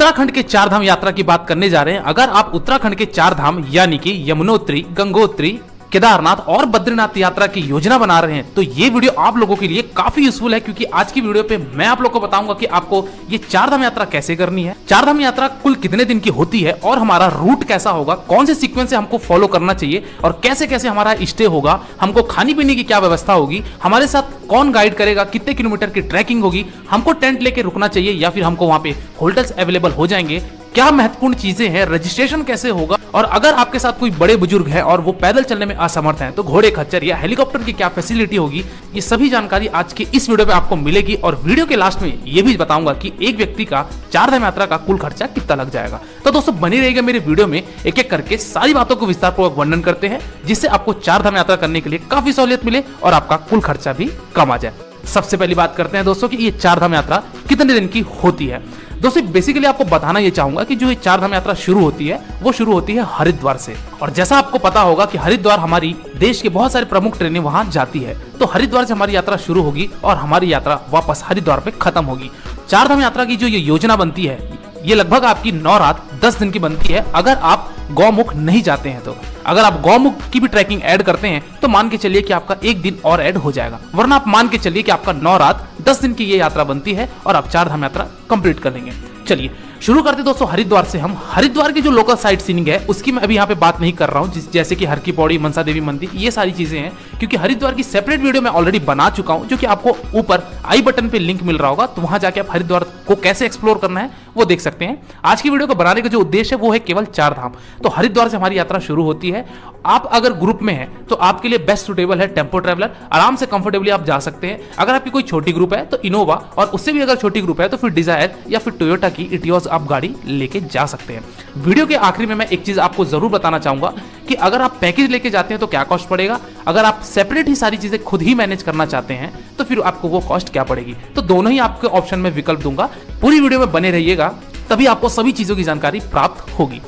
उत्तराखंड के चार धाम यात्रा की बात करने जा रहे हैं। अगर आप उत्तराखंड के चार धाम यानी कि यमुनोत्री, गंगोत्री, केदारनाथ और बद्रीनाथ यात्रा की योजना बना रहे हैं तो ये वीडियो आप लोगों के लिए काफी यूजफुल है, क्योंकि आज की वीडियो पे मैं आप लोगों को बताऊंगा कि आपको ये चार धाम यात्रा कैसे करनी है, चार धाम यात्रा कुल कितने दिन की होती है और हमारा रूट कैसा होगा, कौन से सीक्वेंस से हमको फॉलो करना चाहिए और कैसे कैसे हमारा स्टे होगा, हमको खाने पीने की क्या व्यवस्था होगी, हमारे साथ कौन गाइड करेगा, कितने किलोमीटर की ट्रैकिंग होगी, हमको टेंट लेके रुकना चाहिए या फिर हमको वहां पे होटल्स अवेलेबल हो जाएंगे, क्या महत्वपूर्ण चीजें हैं, रजिस्ट्रेशन कैसे होगा, और अगर आपके साथ कोई बड़े बुजुर्ग है और वो पैदल चलने में असमर्थ हैं तो घोड़े, खच्चर या हेलीकॉप्टर की क्या फैसिलिटी होगी, ये सभी जानकारी आज की इस वीडियो पे आपको मिलेगी। और वीडियो के लास्ट में ये भी बताऊंगा कि एक व्यक्ति का चार धाम यात्रा का कुल खर्चा कितना लग जाएगा। तो दोस्तों बनी रहेगा मेरे वीडियो में, एक एक करके सारी बातों को विस्तारपूर्वक वर्णन करते हैं जिससे आपको चार धाम यात्रा करने के लिए काफी सहूलियत मिले और आपका कुल खर्चा भी कम आ जाए। सबसे पहली बात करते हैं दोस्तों कि ये चार धाम यात्रा कितने दिन की होती है। दोस्तों बेसिकली आपको बताना ये चाहूंगा कि जो ये चार धाम यात्रा शुरू होती है वो शुरू होती है हरिद्वार से। और जैसा आपको पता होगा कि हरिद्वार हमारी देश के बहुत सारे प्रमुख ट्रेनें वहां जाती है, तो हरिद्वार से हमारी यात्रा शुरू होगी और हमारी यात्रा वापस हरिद्वार पे खत्म होगी। चार धाम यात्रा की जो ये योजना बनती है ये लगभग आपकी 9 रात 10 दिन की बनती है। अगर आप गौमुख नहीं जाते हैं तो, अगर आप गौमुख की भी ट्रैकिंग ऐड करते हैं तो मान के चलिए कि आपका एक दिन और ऐड हो जाएगा, वरना आप मान के चलिए कि आपका 9 रात 10 दिन की ये यात्रा बनती है और आप चार धाम यात्रा कंप्लीट कर लेंगे। चलिए शुरू करते दोस्तों हरिद्वार से। हम हरिद्वार की जो लोकल साइट सीइंग है उसकी मैं अभी यहाँ पे बात नहीं कर रहा हूँ, जैसे कि हर की पौड़ी, मनसा देवी मंदिर, ये सारी चीजें हैं, क्योंकि हरिद्वार की सेपरेट वीडियो मैं ऑलरेडी बना चुका हूँ जो कि आपको ऊपर आई बटन पे लिंक मिल रहा होगा, तो वहां जाके आप हरिद्वार को कैसे एक्सप्लोर करना है वो देख सकते हैं। आज की वीडियो को बनाने का जो उद्देश्य है वो है केवल चार धाम। तो हरिद्वार से हमारी यात्रा शुरू होती है। आप अगर ग्रुप में हैं तो आपके लिए बेस्ट सुटेबल है टेम्पो ट्रैवलर, आराम से कंफर्टेबली आप जा सकते हैं। अगर आपकी कोई छोटी ग्रुप है तो इनोवा, और उससे भी अगर छोटी ग्रुप है तो फिर डिजायर या फिर टोयोटा की इटियोस आप गाड़ी लेके जा सकते हैं। वीडियो के आखिरी में मैं एक चीज आपको जरूर बताना चाहूंगा कि अगर आप पैकेज लेके जाते हैं तो क्या कॉस्ट पड़ेगा, अगर आप सेपरेट ही सारी चीजें खुद ही मैनेज करना चाहते हैं तो फिर आपको वो कॉस्ट क्या पड़ेगी। तो दोनों ही आपके ऑप्शन में विकल्प दूंगा, पूरी वीडियो में बने रहिएगा, तभी आपको सभी चीजों की जानकारी प्राप्त होगी।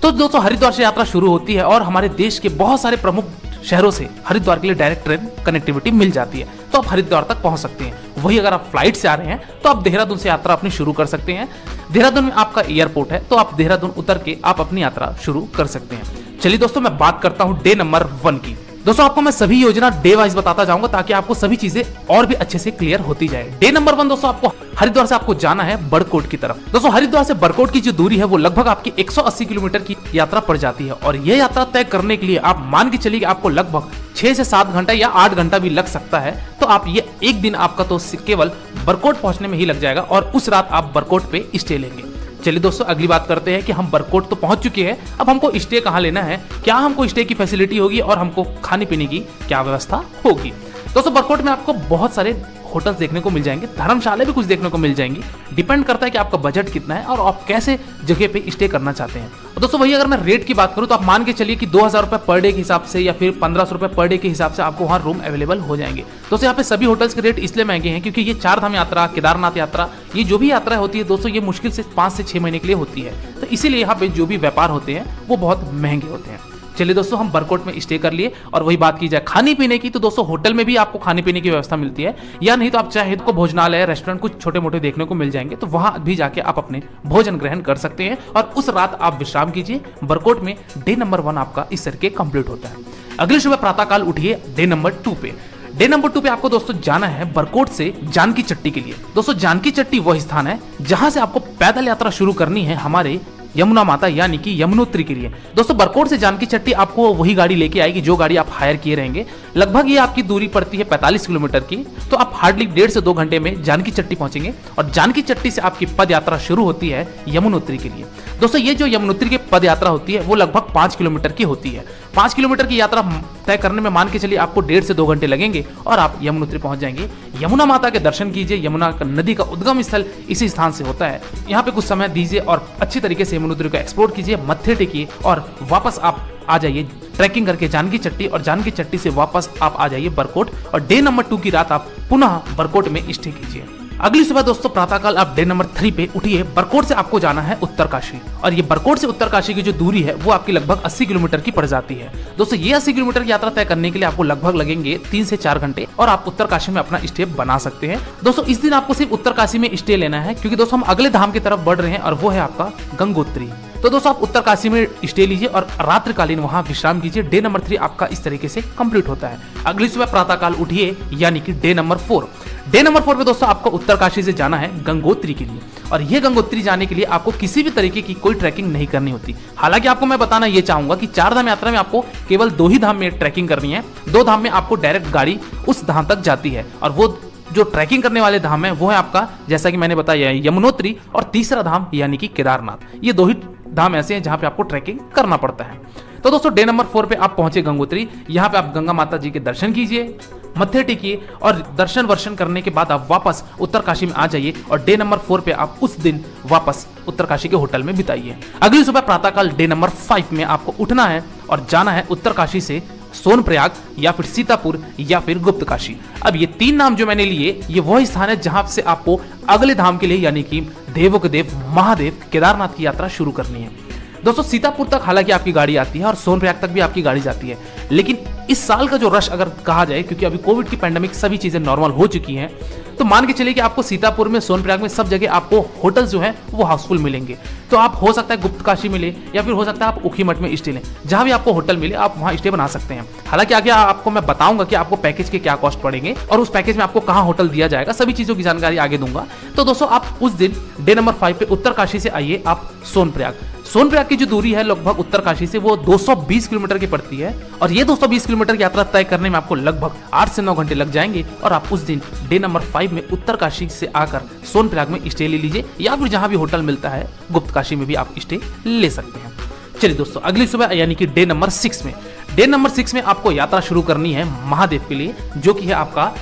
तो दोस्तों हरिद्वार से यात्रा शुरू होती है और हमारे देश के बहुत सारे प्रमुख शहरों से हरिद्वार के लिए डायरेक्ट ट्रेन कनेक्टिविटी मिल जाती है, तो आप हरिद्वार तक पहुंच सकते हैं। वही अगर आप फ्लाइट से आ रहे हैं तो आप देहरादून से यात्रा अपनी शुरू कर सकते हैं। देहरादून में आपका एयरपोर्ट है तो आप देहरादून उतर के आप अपनी यात्रा शुरू कर सकते हैं। चलिए दोस्तों मैं बात करता हूं डे नंबर 1 की। दोस्तों आपको मैं सभी योजना डे वाइज बताता जाऊंगा ताकि आपको सभी चीजें और भी अच्छे से क्लियर होती जाए। डे नंबर 1 दोस्तों आपको हरिद्वार से आपको जाना है बड़कोट की तरफ। दोस्तों हरिद्वार से बड़कोट की जो दूरी है वो लगभग आपकी 180 किलोमीटर की यात्रा पड़ जाती है, और यह यात्रा तय करने के लिए आप मान के चलिए कि आपको लगभग 6 से 7 घंटा या 8 घंटा भी लग सकता है। तो आप ये एक दिन आपका तो केवल बड़कोट पहुंचने में ही लग जाएगा और उस रात आप बड़कोट पे स्टे लेंगे। चलिए दोस्तों अगली बात करते हैं कि हम बड़कोट तो पहुंच चुके हैं, अब हमको स्टे कहां लेना है, क्या हमको स्टे की फैसिलिटी होगी और हमको खाने पीने की क्या व्यवस्था होगी। दोस्तों बड़कोट में आपको बहुत सारे होटल्स देखने को मिल जाएंगे, धर्मशाला भी कुछ देखने को मिल जाएंगी, डिपेंड करता है कि आपका बजट कितना है और आप कैसे जगह पे स्टे करना चाहते हैं। और दोस्तों वही अगर मैं रेट की बात करूं तो आप मान के चलिए कि 2000 रुपए पर डे के हिसाब से या फिर 1500 रुपए पर डे के हिसाब से आपको वहां रूम अवेलेबल हो जाएंगे। दोस्तों यहाँ पे सभी होटल्स के रेट इसलिए महंगे हैं क्योंकि ये चार धाम यात्रा, केदारनाथ यात्रा, ये जो भी यात्रा होती है दोस्तों ये मुश्किल से 5 से 6 महीने के लिए होती है, तो इसीलिए यहाँ पे जो भी व्यापार होते हैं वो बहुत महंगे होते हैं। चलिए दोस्तों हम बड़कोट में स्टे कर लिए। और वही बात की जाए खाने पीने की तो दोस्तों होटल में भी आपको खाने पीने की व्यवस्था मिलती है, या नहीं तो आप चाहे तो भोजनालय, रेस्टोरेंट कुछ छोटे मोटे देखने को मिल जाएंगे, तो वहां भी जाके आप अपने भोजन ग्रहण कर सकते हैं और उस रात आप विश्राम कीजिए। बड़कोट में डे नंबर 1 आपका इस तरह के कंप्लीट होता है। अगले सुबह प्रातःकाल उठिए डे नंबर 2 पे। डे नंबर 2 पे आपको दोस्तों जाना है बड़कोट से जानकी चट्टी के लिए। दोस्तों जानकी चट्टी वह स्थान है जहां से आपको पैदल यात्रा शुरू करनी है हमारे यमुना माता यानी कि यमुनोत्री के लिए। दोस्तों बड़कोट से जानकी चट्टी आपको वही गाड़ी लेके आएगी जो गाड़ी आप हायर किए रहेंगे। लगभग ये आपकी दूरी पड़ती है 45 किलोमीटर की, तो आप हार्डली 1.5 से 2 घंटे में जानकी चट्टी पहुंचेंगे और जानकी चट्टी से आपकी पद यात्रा शुरू होती है यमुनोत्री के लिए। दोस्तों ये जो यमुनोत्री की पद यात्रा होती है वो लगभग 5 किलोमीटर की होती है। 5 किलोमीटर की यात्रा तय करने में मान के चलिए आपको 1.5 से 2 घंटे लगेंगे और आप यमुनोत्री पहुंच जाएंगे। यमुना माता के दर्शन कीजिए, यमुना नदी का उद्गम स्थल इसी स्थान से होता है। यहाँ पे कुछ समय दीजिए और अच्छी तरीके से यमुनोत्री को एक्सप्लोर कीजिए, मत्थे टेकिए और वापस आप आ जाइए ट्रैकिंग करके जानकी चट्टी, और जानकी चट्टी से वापस आप आ जाइए बड़कोट और डे नंबर 2 की रात आप पुनः बड़कोट में स्टे कीजिए। अगली सुबह दोस्तों प्रातःकाल आप डे नंबर 3 पे उठिए। बरकोट से आपको जाना है उत्तरकाशी, और ये बरकोट से उत्तरकाशी की जो दूरी है वो आपकी लगभग 80 किलोमीटर की पड़ जाती है। दोस्तों ये 80 किलोमीटर की यात्रा तय करने के लिए आपको लगभग लगेंगे 3 से 4 घंटे, और आप उत्तरकाशी में अपना स्टे बना सकते हैं। दोस्तों इस दिन आपको सिर्फ उत्तरकाशी में स्टे लेना है, क्योंकि दोस्तों हम अगले धाम की तरफ बढ़ रहे हैं और वो है आपका गंगोत्री। तो दोस्तों आप उत्तरकाशी में स्टे लीजिए और रात्रिकालीन वहां विश्राम कीजिए। डे नंबर 3 आपका इस तरीके से कंप्लीट होता है। अगली सुबह प्रातःकाल उठिए, यानी कि डे नंबर 4। डे नंबर 4 पे दोस्तों आपको उत्तरकाशी से जाना है गंगोत्री के लिए, और ये गंगोत्री जाने के लिए आपको किसी भी तरीके की कोई ट्रैकिंग नहीं करनी होती। हालांकि आपको मैं बताना ये चाहूंगा कि 4 धाम यात्रा में आपको केवल 2 ही धाम में ट्रैकिंग करनी है। 2 धाम में आपको डायरेक्ट गाड़ी उस धाम तक जाती है, और वो जो ट्रैकिंग करने वाले धाम है वो है आपका, जैसा कि मैंने बताया, यमुनोत्री, और तीसरा धाम यानी कि केदारनाथ। ये 2 ही धाम ऐसे हैं जहां पे आपको ट्रैकिंग करना पड़ता है। तो दोस्तों डे नंबर 4 पे आप पहुंचे गंगोत्री। यहाँ पे आप गंगा माता जी के दर्शन कीजिए, मत्थे टेकिए, और दर्शन वर्शन करने के बाद आप वापस उत्तरकाशी में आ जाइए, और डे नंबर 4 पे आप उस दिन वापस उत्तरकाशी के होटल में बिताइए। अगली सुबह प्रातःकाल डे नंबर 5 में आपको उठना है और जाना है उत्तरकाशी से सोनप्रयाग, या फिर सीतापुर, या फिर गुप्तकाशी। अब ये 3 नाम जो मैंने लिए, ये वही स्थान है जहां से आपको अगले धाम के लिए, यानी कि देवों के देव महादेव केदारनाथ की यात्रा शुरू करनी है। दोस्तों सीतापुर तक हालांकि आपकी गाड़ी आती है और सोनप्रयाग तक भी आपकी गाड़ी जाती है, लेकिन इस साल का जो रश अगर कहा जाए, क्योंकि अभी कोविड की पैंडेमिक सभी चीजें नॉर्मल हो चुकी हैं, तो मान के चलिए कि आपको सीतापुर में, सोनप्रयाग में, सब जगह आपको होटल्स जो हैं वो हाउसफुल मिलेंगे। तो आप हो सकता है गुप्तकाशी मिले, या फिर हो सकता है आप उखीमठ में स्टे लें। जहां भी आपको होटल मिले आप वहां स्टे बना सकते हैं। हालांकि आगे आपको मैं बताऊंगा कि आपको पैकेज के क्या कॉस्ट पड़ेंगे और उस पैकेज में आपको कहां होटल दिया जाएगा, सभी चीजों की जानकारी आगे दूंगा। तो दोस्तों आप उस दिन डे नंबर 5 पे उत्तरकाशी से आइए आप सोनप्रयाग। सोनप्रयाग की जो दूरी है लगभग उत्तरकाशी से वो 220 किलोमीटर की पड़ती है, और ये 220 किलोमीटर की यात्रा तय करने में आपको लगभग 8 से 9 घंटे लग जाएंगे। और आप उस दिन डे नंबर 5 में उत्तरकाशी से आकर सोनप्रयाग में स्टे ले लीजिए, या फिर जहां भी होटल मिलता है गुप्तकाशी में भी आप स्टे ले सकते हैं। चलिए दोस्तों अगली सुबह यानी कि डे नंबर 6 में, डे नंबर 6 में आपको यात्रा शुरू करनी है महादेव के लिए, जो कि है आपका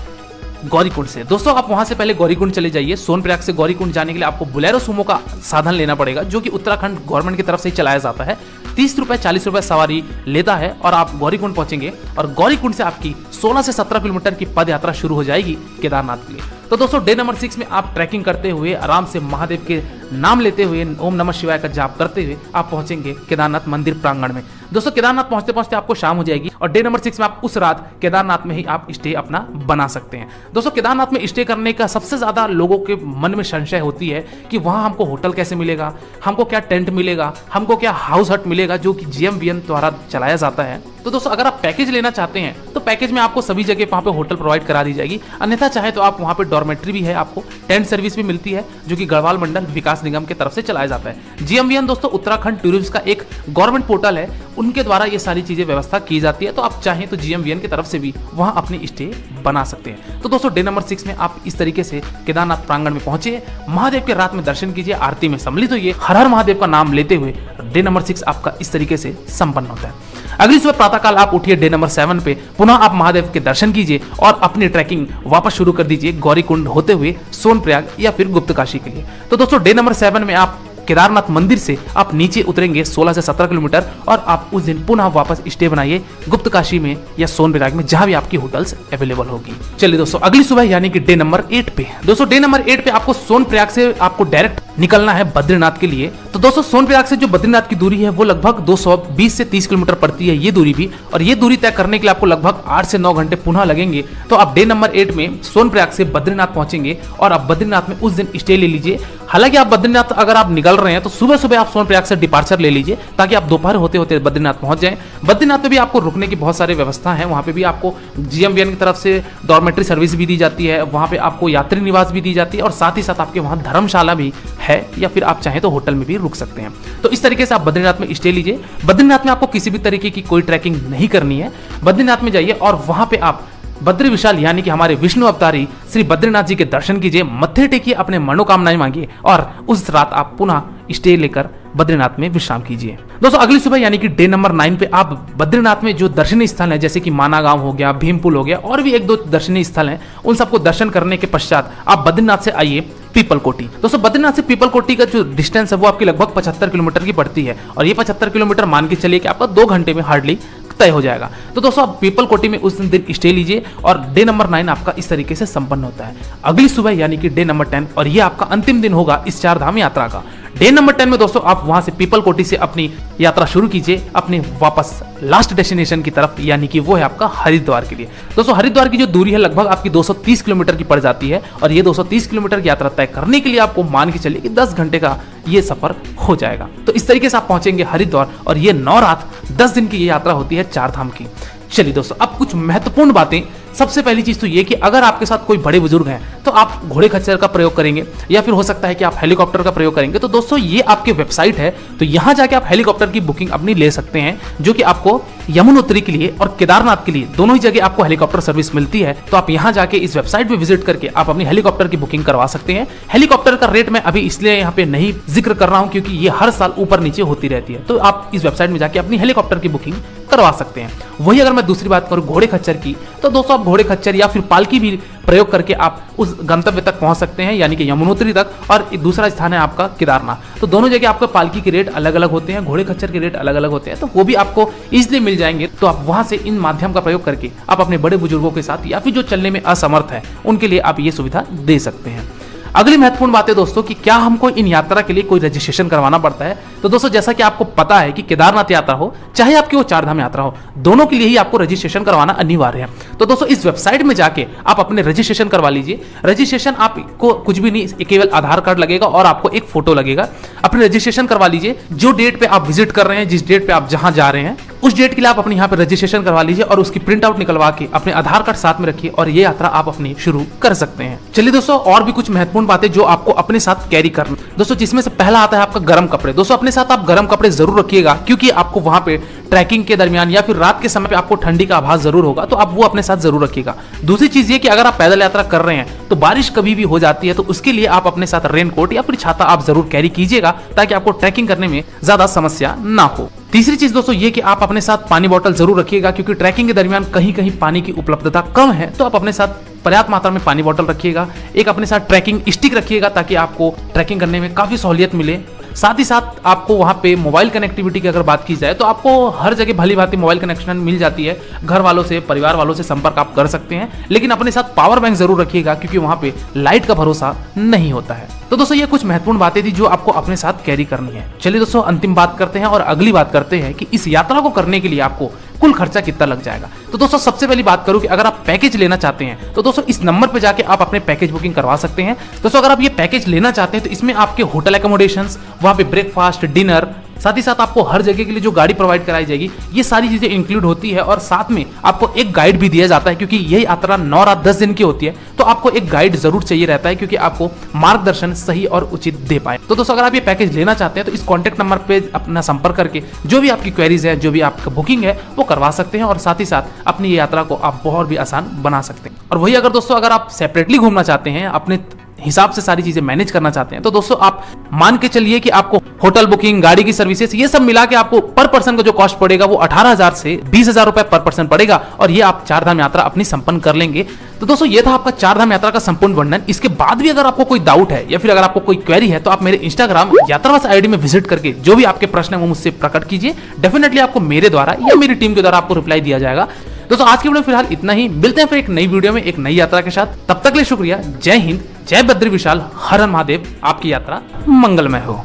गौरीकुंड से। दोस्तों आप वहां से पहले गौरीकुंड चले जाइए। सोनप्रयाग से गौरीकुंड जाने के लिए आपको बोलेरो सुमो का साधन लेना पड़ेगा, जो कि उत्तराखंड गवर्नमेंट की तरफ से चलाया जाता है। 30 रुपए 40 रुपए सवारी लेता है, और आप गौरीकुंड पहुंचेंगे, और गौरीकुंड से आपकी 16 से 17 किलोमीटर की पद यात्रा शुरू हो जाएगी केदारनाथ के लिए। तो दोस्तों डे नंबर 6 में आप ट्रैकिंग करते हुए, आराम से महादेव के नाम लेते हुए, ओम नमः शिवाय का जाप करते हुए आप पहुंचेंगे केदारनाथ मंदिर प्रांगण में। दोस्तों केदारनाथ पहुंचते पहुंचते आपको शाम हो जाएगी, और डे नंबर 6 में आप उस रात केदारनाथ में ही आप स्टे अपना बना सकते हैं। दोस्तों केदारनाथ में स्टे करने का सबसे ज्यादा लोगों के मन में संशय होती है कि वहां हमको होटल कैसे मिलेगा, हमको क्या टेंट मिलेगा, हमको क्या हाउस हट मिलेगा, जो कि GMVN द्वारा चलाया जाता है। तो दोस्तों अगर आप पैकेज लेना चाहते हैं तो पैकेज में आपको सभी जगह वहां पे होटल प्रोवाइड करा दी जाएगी। अन्यथा चाहे तो आप वहां पे डॉर्मेट्री भी है, आपको टेंट सर्विस भी मिलती है, जो कि गढ़वाल मंडल विकास निगम की तरफ से चलाया जाता है। GMVN दोस्तों उत्तराखंड टूरिज्म का एक गवर्नमेंट पोर्टल है, उनके द्वारा ये सारी चीजें व्यवस्था की जाती है। तो आप चाहें तो GMVN की तरफ से भी वहां अपनी स्टे बना सकते हैं। तो दोस्तों डे नंबर 6 में आप इस तरीके से केदारनाथ प्रांगण में पहुंचे, महादेव के रात में दर्शन कीजिए, आरती में सम्मिलित होइए, हर हर महादेव का नाम लेते हुए डे नंबर 6 आपका इस तरीके से संपन्न होता है। अगली सुबह प्रातःकाल आप उठिए डे नंबर 7 पे, पुनः आप महादेव के दर्शन कीजिए और अपनी ट्रैकिंग वापस शुरू कर दीजिए गौरीकुंड होते हुए सोनप्रयाग या फिर गुप्तकाशी के लिए। तो दोस्तों डे नंबर 7 में आप केदारनाथ मंदिर से आप नीचे उतरेंगे 16 से 17 किलोमीटर, और आप उस दिन पुनः वापस स्टे बनाइए गुप्तकाशी में या सोनप्रयाग में, जहां भी आपकी होटल्स अवेलेबल होगी। चलिए दोस्तों अगली सुबह यानी कि डे नंबर 8 पे, दोस्तों डे नंबर 8 पे आपको सोनप्रयाग से आपको डायरेक्ट निकलना है बद्रीनाथ के लिए। तो दोस्तों सोनप्रयाग से जो बद्रीनाथ की दूरी है वो लगभग 220 से 30 किलोमीटर पड़ती है ये दूरी भी, और ये दूरी तय करने के लिए आपको लगभग 8 से 9 घंटे पुनः लगेंगे। तो आप डे नंबर 8 में सोनप्रयाग से बद्रीनाथ पहुंचेंगे, और आप बद्रीनाथ में उस दिन स्टे ले लीजिए। हालांकि आप बद्रीनाथ अगर आप निकल रहे हैं तो सुबह सुबह आप सोनप्रयाग से डिपार्चर ले लीजिए, ताकि आप दोपहर होते होते बद्रीनाथ पहुंच जाएं। बद्रीनाथ में भी आपको रुकने की बहुत सारी व्यवस्था है, वहां पे भी आपको GMVN की तरफ से डॉर्मेट्री सर्विस भी दी जाती है, वहां पे आपको यात्री निवास भी दी जाती है, और साथ ही साथ आपके वहां धर्मशाला भी है, या फिर आप चाहें तो होटल में भी रुक सकते हैं। तो इस तरीके से आप बद्रीनाथ में स्टे लीजिए। बद्रीनाथ में आपको किसी भी तरीके की कोई ट्रैकिंग नहीं करनी है। बद्रीनाथ में जाइए और वहां पे आप बद्री विशाल यानी कि हमारे विष्णु अवतारी श्री बद्रीनाथ जी के दर्शन कीजिए, मत्थे टेकिए, अपने मनोकामनाएं मांगिए, और उस रात आप पुनः स्टे लेकर बद्रीनाथ में विश्राम कीजिए। दोस्तों अगली सुबह यानी कि डे नंबर 9 पे आप बद्रीनाथ में जो दर्शनीय स्थल है, जैसे कि माना गांव हो गया, भीमपुल हो गया, और भी 1-2 दर्शनीय स्थल हैं, उन सबको दर्शन करने के पश्चात आप बद्रीनाथ से आइए पीपलकोटी। दोस्तों बद्रीनाथ से पीपलकोटी का जो डिस्टेंस है वो आपकी लगभग 75 किलोमीटर की पड़ती है, और ये 75 किलोमीटर मान के चलिए कि आपका 2 घंटे में हार्डली तय हो जाएगा। तो दोस्तों आप पीपल कोटी में उस दिन स्टे लीजिए और डे नंबर 9 आपका इस तरीके से संपन्न होता है। अगली सुबह यानी कि डे नंबर 10 और ये आपका अंतिम दिन होगा इस 4 धाम यात्रा का। डे नंबर 10 में दोस्तों आप वहां से पीपल कोटी से अपनी यात्रा शुरू कीजिए अपने वापस लास्ट डेस्टिनेशन की तरफ, यानी कि वो है आपका हरिद्वार के लिए। दोस्तों हरिद्वार की जो दूरी है लगभग आपकी 230 किलोमीटर की पड़ जाती है और ये 230 किलोमीटर की यात्रा तय करने के लिए आपको मान के चलिए कि 10 घंटे का ये सफर हो जाएगा। तो इस तरीके से आप पहुंचेंगे हरिद्वार और ये 9 रात 10 दिन की ये यात्रा होती है 4 धाम की। चलिए दोस्तों अब कुछ महत्वपूर्ण बातें। सबसे पहली चीज तो ये कि अगर आपके साथ कोई बड़े बुजुर्ग हैं तो आप घोड़े खच्चर का प्रयोग करेंगे या फिर हो सकता है कि आप हेलीकॉप्टर का प्रयोग करेंगे। तो दोस्तों ये आपके वेबसाइट है, तो यहां जाके आप हेलीकॉप्टर की बुकिंग अपनी ले सकते हैं, जो कि आपको यमुनोत्री के लिए और केदारनाथ के लिए दोनों ही जगह आपको हेलीकॉप्टर सर्विस मिलती है। तो आप यहां जाके इस वेबसाइट पे विजिट करके आप अपनी हेलीकॉप्टर की बुकिंग करवा सकते हैं। हेलीकॉप्टर का रेट मैं अभी इसलिए यहाँ पे नहीं जिक्र कर रहा हूँ क्योंकि ये हर साल ऊपर नीचे होती रहती है। तो आप इस वेबसाइट में जाके अपनी हेलीकॉप्टर की बुकिंग करवा सकते हैं। वही अगर मैं दूसरी बात करूं घोड़े खच्चर की, तो दोस्तों आप घोड़े खच्चर या फिर पालकी भी प्रयोग करके आप उस गंतव्य तक पहुंच सकते हैं, यानी कि यमुनोत्री तक, और दूसरा स्थान है आपका केदारनाथ। तो दोनों जगह आपको पालकी के रेट अलग अलग होते हैं, घोड़े खच्चर के रेट अलग अलग होते हैं, तो वो भी आपको इजीली मिल जाएंगे। तो आप वहां से इन माध्यम का प्रयोग करके आप अपने बड़े बुजुर्गों के साथ या फिर जो चलने में असमर्थ है उनके लिए आप ये सुविधा दे सकते हैं। अगली महत्वपूर्ण बात है दोस्तों कि क्या हमको इन यात्रा के लिए कोई रजिस्ट्रेशन करवाना पड़ता है। तो दोस्तों जैसा कि आपको पता है कि केदारनाथ यात्रा हो चाहे आपकी वो 4 धाम यात्रा हो, दोनों के लिए ही आपको रजिस्ट्रेशन करवाना अनिवार्य है। तो दोस्तों इस वेबसाइट में जाके आप अपने रजिस्ट्रेशन करवा लीजिए। रजिस्ट्रेशन आपको कुछ भी नहीं, केवल आधार कार्ड लगेगा और आपको एक फोटो लगेगा। अपने रजिस्ट्रेशन करवा लीजिए। जो डेट पे आप विजिट कर रहे हैं, जिस डेट पे आप जहां जा रहे हैं, उस डेट के लिए आप अपने यहाँ पे रजिस्ट्रेशन करवा लीजिए और उसकी प्रिंट आउट निकलवा के अपने आधार कार्ड साथ में रखिए और ये यात्रा आप अपनी शुरू कर सकते हैं। चलिए दोस्तों और भी कुछ महत्वपूर्ण बातें जो आपको अपने साथ कैरी करना दोस्तों, जिसमें से पहला आता है आपका गर्म कपड़े। दोस्तों अपने साथ आप गर्म कपड़े जरूर रखिएगा क्योंकि आपको वहां पे ट्रैकिंग के दरमियान या फिर रात के समय पे आपको ठंडी का आभास जरूर होगा, तो आप वो अपने साथ जरूर रखिएगा। दूसरी चीज ये कि अगर आप पैदल यात्रा कर रहे हैं तो बारिश कभी भी हो जाती है, तो उसके लिए आप अपने साथ रेनकोट या फिर छाता आप जरूर कैरी कीजिएगा ताकि आपको ट्रैकिंग करने में ज्यादा समस्या ना हो। तीसरी चीज दोस्तों ये कि आप अपने साथ पानी बोतल जरूर रखिएगा क्योंकि ट्रैकिंग के दरमियान कहीं कहीं पानी की उपलब्धता कम है, तो आप अपने साथ पर्याप्त मात्रा में पानी बोतल रखिएगा। एक अपने साथ ट्रैकिंग स्टिक रखिएगा ताकि आपको ट्रैकिंग करने में काफी सहूलियत मिले। साथ ही साथ आपको वहां पे मोबाइल कनेक्टिविटी की अगर बात की जाए तो आपको हर जगह भली भांति मोबाइल कनेक्शन मिल जाती है। घर वालों से, परिवार वालों से संपर्क आप कर सकते हैं, लेकिन अपने साथ पावर बैंक जरूर रखिएगा क्योंकि वहां पे लाइट का भरोसा नहीं होता है। तो दोस्तों ये कुछ महत्वपूर्ण बातें थी जो आपको अपने साथ कैरी करनी है। चलिए दोस्तों अंतिम बात करते हैं और अगली बात करते हैं कि इस यात्रा को करने के लिए आपको कुल खर्चा कितना लग जाएगा। तो दोस्तों सबसे पहली बात करूं कि अगर आप पैकेज लेना चाहते हैं तो दोस्तों इस नंबर पे जाके आप अपने पैकेज बुकिंग करवा सकते हैं। दोस्तों अगर आप ये पैकेज लेना चाहते हैं तो इसमें आपके होटल एकोमोडेशंस, वहां पे ब्रेकफास्ट, डिनर, साथ ही साथ आपको हर जगह के लिए जो गाड़ी प्रोवाइड कराई जाएगी, ये सारी चीजें इंक्लूड होती है और साथ में आपको एक गाइड भी दिया जाता है क्योंकि यही यात्रा 9 रात 10 दिन की होती है, तो आपको एक गाइड जरूर चाहिए रहता है क्योंकि आपको मार्गदर्शन सही और उचित दे पाए। तो दोस्तों अगर आप ये पैकेज लेना चाहते हैं तो इस कॉन्टैक्ट नंबर पे अपना संपर्क करके जो भी आपकी क्वेरीज है, जो भी आपका बुकिंग है, वो करवा सकते हैं और साथ ही साथ अपनी यात्रा को आप बहुत भी आसान बना सकते हैं। और वही अगर दोस्तों अगर आप सेपरेटली घूमना चाहते हैं, अपने हिसाब से सारी चीजें मैनेज करना चाहते हैं, तो दोस्तों आप मान के चलिए कि आपको होटल बुकिंग, गाड़ी की सर्विसेज, ये सब मिला के आपको पर पर्सन का जो कॉस्ट पड़ेगा वो 18,000 से 20,000 रुपए पर पर्सन पड़ेगा और ये आप 4 धाम यात्रा अपनी संपन्न कर लेंगे। तो दोस्तों ये था आपका 4 धाम यात्रा का संपूर्ण वर्णन। इसके बाद भी अगर आपको कोई डाउट है या फिर अगर आपको कोई क्वेरी है तो आप मेरे इंस्टाग्राम यात्रावास आईडी में विजिट करके जो भी आपके प्रश्न है वो मुझसे प्रकट कीजिए। डेफिनेटली आपको मेरे द्वारा या मेरी टीम के द्वारा आपको रिप्लाई दिया जाएगा। दोस्तों आज की वीडियो फिलहाल इतना ही, मिलते हैं फिर एक नई वीडियो में एक नई यात्रा के साथ। तब तक के लिए शुक्रिया। जय हिंद, जय बद्री विशाल, हर हर महादेव। आपकी यात्रा मंगलमय हो।